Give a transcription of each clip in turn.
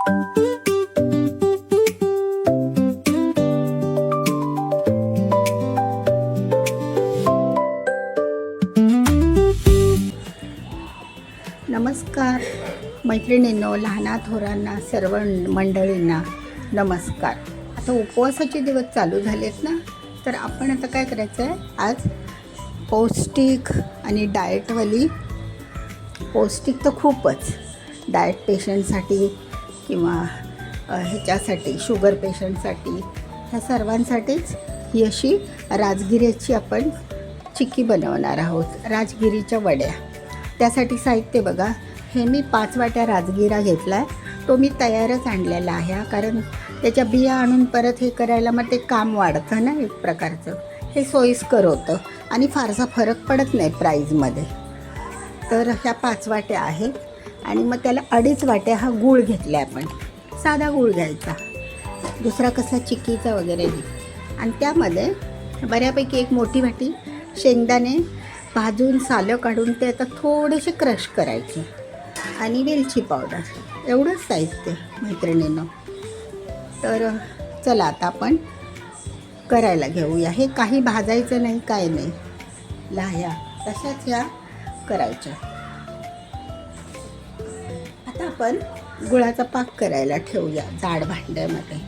नमस्कार मैत्रिणींनो, लहाना थोरांना सर्व मंडळींना नमस्कार. आता उपवासाचे दिवस चालू झालेत ना, तर आपण आता काय करायचं आहे, आज पौष्टिक आणि डाएटवाली, पौष्टिक तर खूपच, डाएट पेशंटसाठी किंवा ह्याच्यासाठी शुगर पेशंटसाठी, ह्या सर्वांसाठीच ही अशी राजगिऱ्याची आपण चिक्की बनवणार आहोत, राजगिरीच्या वड्या. त्यासाठी साहित्य बघा, हे मी 5 वाट्या राजगिरा घेतला आहे. तो मी तयारच आणलेला आहे, कारण त्याच्या बिया आणून परत हे करायला मग ते काम वाढतं ना एक प्रकारचं. हे सोयीस्कर होतं आणि फारसा फरक पडत नाही प्राईजमध्ये. तर ह्या 5 वाट्या आहेत आणि मग त्याला 2.5 वाट्या हा गूळ घेतला आहे. आपण साधा गूळ घ्यायचा, दुसरा कसला चिक्कीचा वगैरे नाही. आणि त्यामध्ये बऱ्यापैकी 1 मोठी वाटी शेंगदाणे भाजून सालं काढून ते आता थोडेसे क्रश करायचे आणि वेलची पावडर, एवढंच साहित्य मैत्रिणींनो. तर चला आता आपण करायला घेऊया. हे काही भाजायचं नाही, काय नाही, लाह्या तशाच ह्या करायच्या. आता आपण गुळाचा पाक करायला ठेवूया जाड भांड्यामध्ये.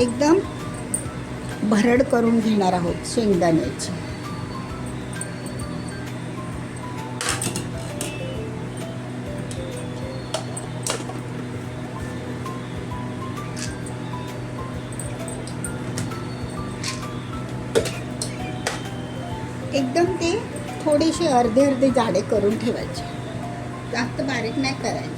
एकदम भरड करून घेणार आहोत शेंगदाण्याची. एकदम ते थोडेसे अर्धे जाडे करून ठेवायचे, जास्त बारीक नाही करायचे.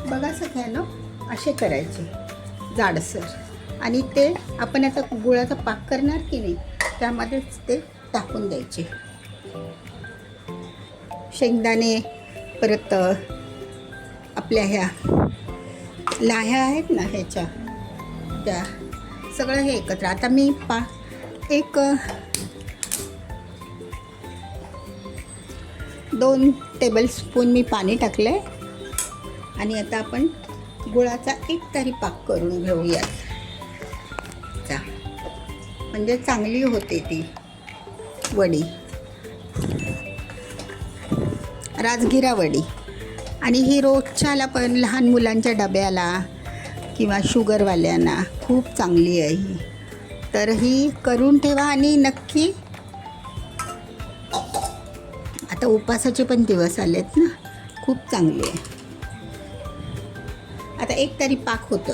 बघा सगळ्यांना असे करायचे जाडसर. आणि ते आपण आता गुळाचा पाक करणार की नाही, त्यामध्येच ते टाकून द्यायचे. शेंगदाणे, परत आपल्या ह्या लाह्या आहेत ना ह्याच्या, त्या सगळं हे एकत्र. आता मी एक 2 टेबलस्पून मी पाणी टाकलं आहे आणि आता आपण गुळाचा एक तरी पाक करून घेऊयात, म्हणजे चांगली होते ती वडी, राजगिरा वडी. आणि ही रोजच्याला पण लहान मुलांच्या डब्याला किंवा शुगरवाल्यांना खूप चांगली आहे ही. तर ही करून ठेवा आणि नक्की, आता उपासाचे पण दिवस आलेत ना, खूप चांगली आहे. आता एक तरी पाक होतो.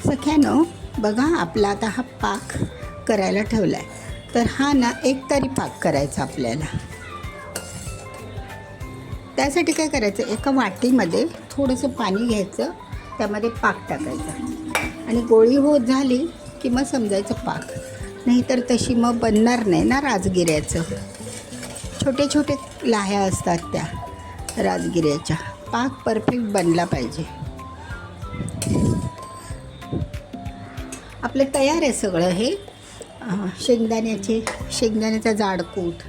सख्यानो बघा, आपला आता हा पाक करायला ठेवला आहे. तर हा ना एक तरी पाक करायचा आपल्याला. त्यासाठी काय करायचं, एका वाटीमध्ये थोडंसं पाणी घ्यायचं, त्यामध्ये पाक टाकायचा आणि गोळी होत झाली की मग समजायचं पाक. नाहीतर तशी मग बनणार नाही ना राजगिऱ्याचं. छोटे छोटे लाह्या असतात त्या राजगिऱ्याच्या. पाक परफेक्ट बनला पाहिजे. आपलं तयार आहे सगळं हे. शेंगदाण्याचा जाडकूट,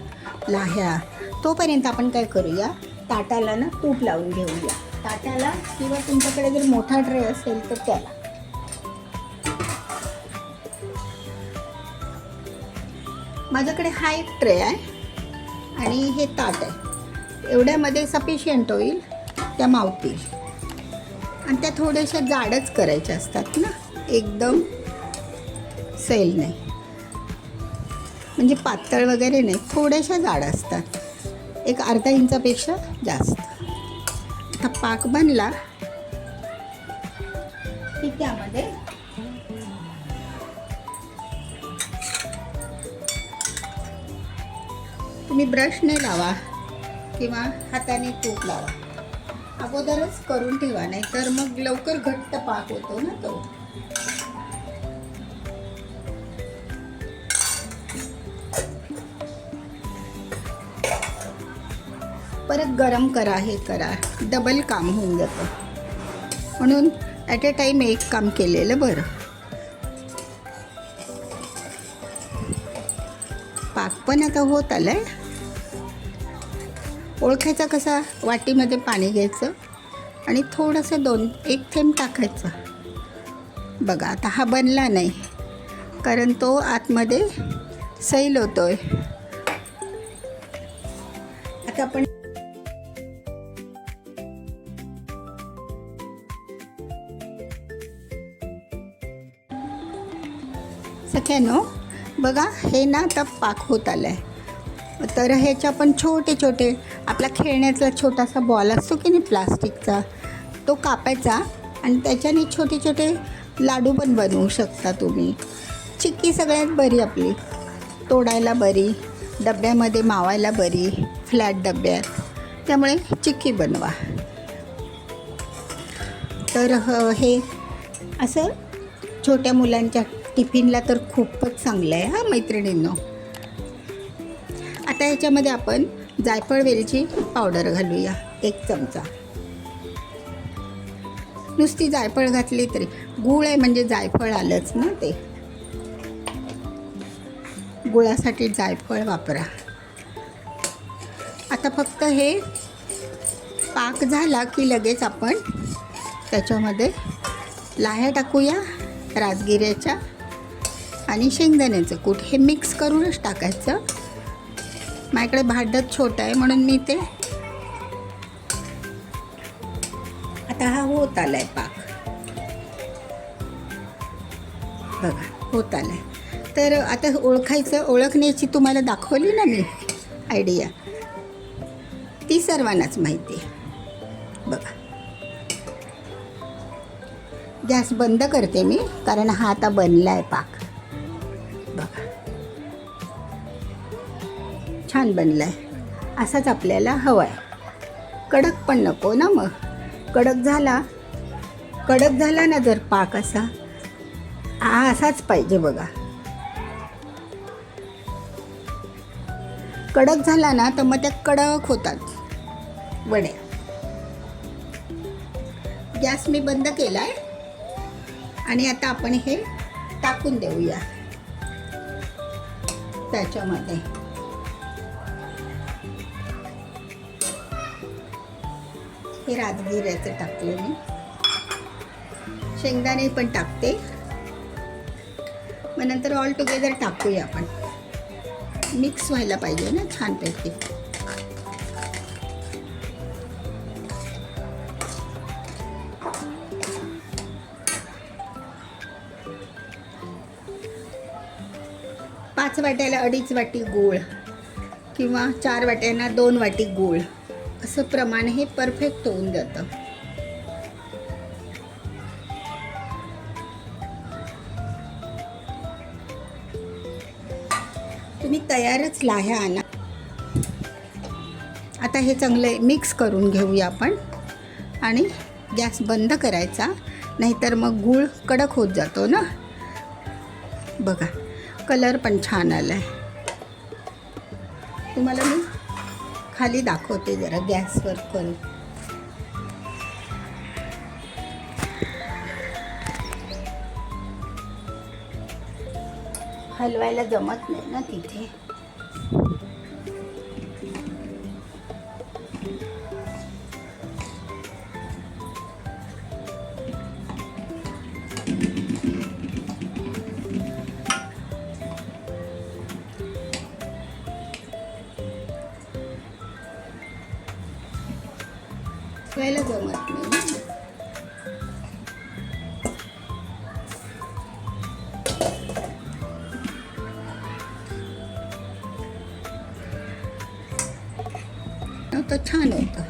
लाह्या. तोपर्यंत आपण काय करूया, ताटाला ना तूप लावून घेऊया. ताटाला किंवा तुमच्याकडे जर मोठा ट्रे असेल तर त्याला. माझ्याकडे हा एक ट्रे आहे आणि हे ताट आहे. एवढ्यामध्ये सफिशियंट होईल, त्या मावतील. आणि त्या थोड्याशा जाडच करायच्या असतात ना, एकदम सैल नाही, म्हणजे पातळ वगैरे नाही, थोड्याशा जाड असतात, एक अर्धा इंचापेक्षा जास्त. आता पाक बनला की त्यामध्ये तुम्ही ब्रशने लावा किंवा हाताने तूप लावा. अगोदरच करून ठेवा, नाही तर मग लवकर घट्ट पाक होतो ना तो. परत गरम करा, हे करा, डबल काम होऊन जातं. म्हणून ॲट अ टाईम एक काम केलेलं बरं. पाक पण आता होत आलाय. ओळखायचा कसा, वाटीमध्ये पाणी घ्यायचं आणि थोडंसं एक थेंब टाकायचं. बघा आता हा बनला नाही, कारण तो आतमध्ये सैल होतोय. आता आपण सख्यानो बघा, हे ना आता पाक होत आलं आहे. तर ह्याच्या पण छोटे छोटे, आपला खेळण्याचा छोटासा बॉल असतो की नाही प्लास्टिकचा, तो कापायचा आणि त्याच्याने छोटे छोटे लाडू पण बनवू शकता तुम्ही. चिक्की सगळ्यात बरी आपली, तोडायला बरी, डब्यामध्ये मावायला बरी, फ्लॅट डब्यात. त्यामुळे चिक्की बनवा. तर हे असं छोट्या मुलांच्या टिफिनला तर खूपच चांगलं आहे हा मैत्रिणींनो. आता ह्याच्यामध्ये आपण जायफळ वेलची पावडर घालूया, 1 चमचा. नुसती जायफळ घातली तरी, गूळ आहे म्हणजे जायफळ आलंच ना ते. गुळासाठी जायफळ वापरा. आता फक्त हे पाक झाला की लगेच आपण त्याच्यामध्ये लाह्या टाकूया राजगिऱ्याच्या आणि शेंगदाण्याचं कूट. हे मिक्स करूनच टाकायचं. माझ्याकडे भांडत छोटं आहे म्हणून मी ते. आता हा होत आलाय पाक, बघा होत आलाय. तर आता ओळखायचं, ओळखण्याची तुम्हाला दाखवली ना मी आयडिया, ती सर्वांनाच माहिती आहे. बघा गॅस बंद करते मी, कारण हा आता बनला आहे पाक. बघा छान बनला आहे. असाच आपल्याला हवा आहे. कडक पण नको ना, मग कडक झाला ना जर पाक असा, हा असाच पाहिजे. बघा कडक झाला ना तर मग त्या कडक होतात वड्या. गॅस मी बंद केला आहे आणि आता आपण हे टाकून देऊया त्याच्यामध्ये. हे राजगिऱ्याचं टाकले मी, शेंगदाणे पण टाकते. मग नंतर ऑल टुगेदर टाकूया आपण. मिक्स व्हायला पाहिजे ना छानपैकी. पाच वाट्याला 2.5 वाटी गूळ किंवा 4 वाट्यांना 2 वाटी गूळ, असं प्रमाण हे परफेक्ट होऊन जातं. तुम्ही तयारच लाह्या आणा. आता हे चांगलं मिक्स करून घेऊया आपण आणि गॅस बंद करायचा, नाहीतर मग गूळ कडक होत जातो ना. बघा कलर पण छान आला आहे. तुम्हाला मी खाली दाखवते जरा गॅसवर करून. हलवायला जमत नाही ना तिथे. हलवायला जमत नाही. तर छान होतं.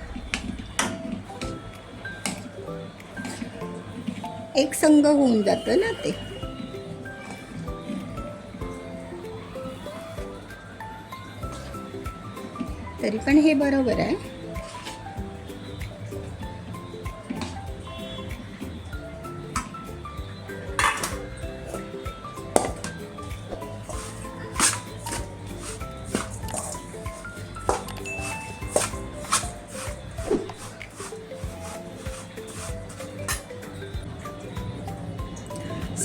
एक संग होऊन जातं ना ते. तरी पण हे बरोबर आहे.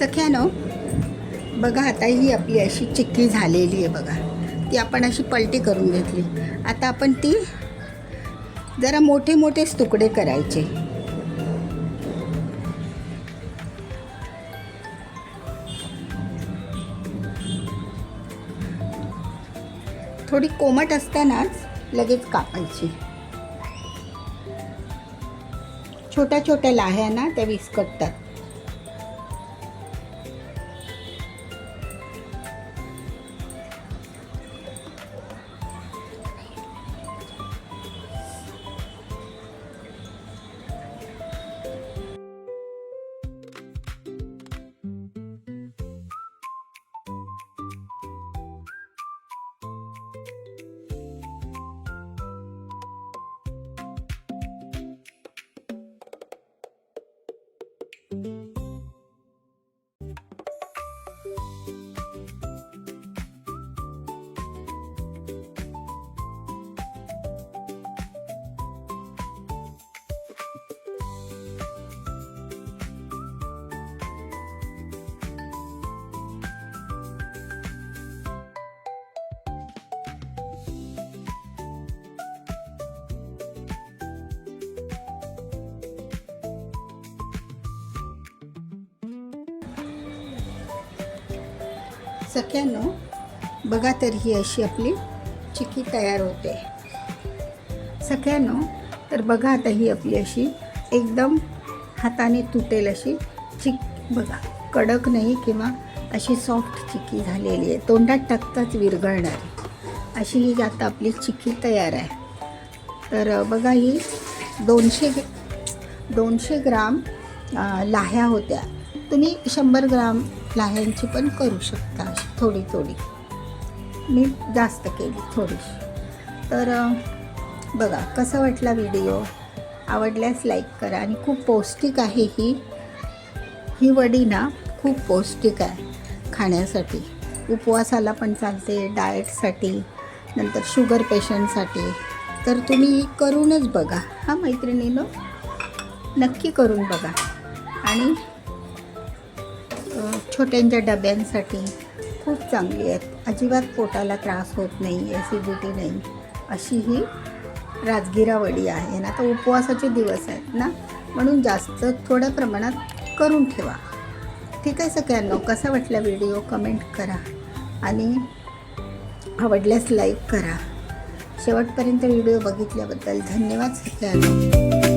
सख्यानो बघा, आता ही आपली अशी चिक्की झालेली आहे बघा. ती आपण अशी पलटी करून घेतली. आता आपण ती जरा मोठे मोठेच तुकडे करायचे. थोडी कोमट असतानाच लगेच कापायची. छोट्या छोट्या लाह्या ना त्या विस्कटतात. सख्यानो बघा, तर ही अशी आपली चिक्की तयार होते. सख्यानो तर बघा, आता ही आपली अशी एकदम हाताने तुटेल अशी बघा, कडक नाही किंवा अशी सॉफ्ट चिक्की झालेली आहे. तोंडात टाकताच विरघळणारी अशी ही आता आपली चिक्की तयार आहे. तर बघा, ही 200 ग्राम लाह्या होत्या. तुम्ही 100 ग्राम लाह्यांची पण करू शकता. अशी थोडी थोडी मी जास्त केली थोडीशी. तर बघा, कसा वाटला व्हिडिओ. आवडल्यास लाईक करा. आणि खूप पौष्टिक आहे ही वडी ना, खूप पौष्टिक आहे खाण्यासाठी. उपवासाला पण चालते, डाएटसाठी, नंतर शुगर पेशंटसाठी. तर तुम्ही करूनच बघा हा मैत्रिणीनो, नक्की करून बघा. आणि छोट्यांच्या डब्यांसाठी खूप चांगली आहेत. अजिबात पोटाला त्रास होत नाही, ॲसिडिटी नाही, अशी ही राजगिरा वडी आहे. आणि आता उपवासाचे दिवस आहेत ना, म्हणून जास्त थोड्या प्रमाणात करून ठेवा. ठीक आहे सगळ्यांना. कसा वाटला व्हिडिओ कमेंट करा आणि आवडल्यास लाईक करा. शेवटपर्यंत व्हिडिओ बघितल्याबद्दल धन्यवाद सगळ्यांना.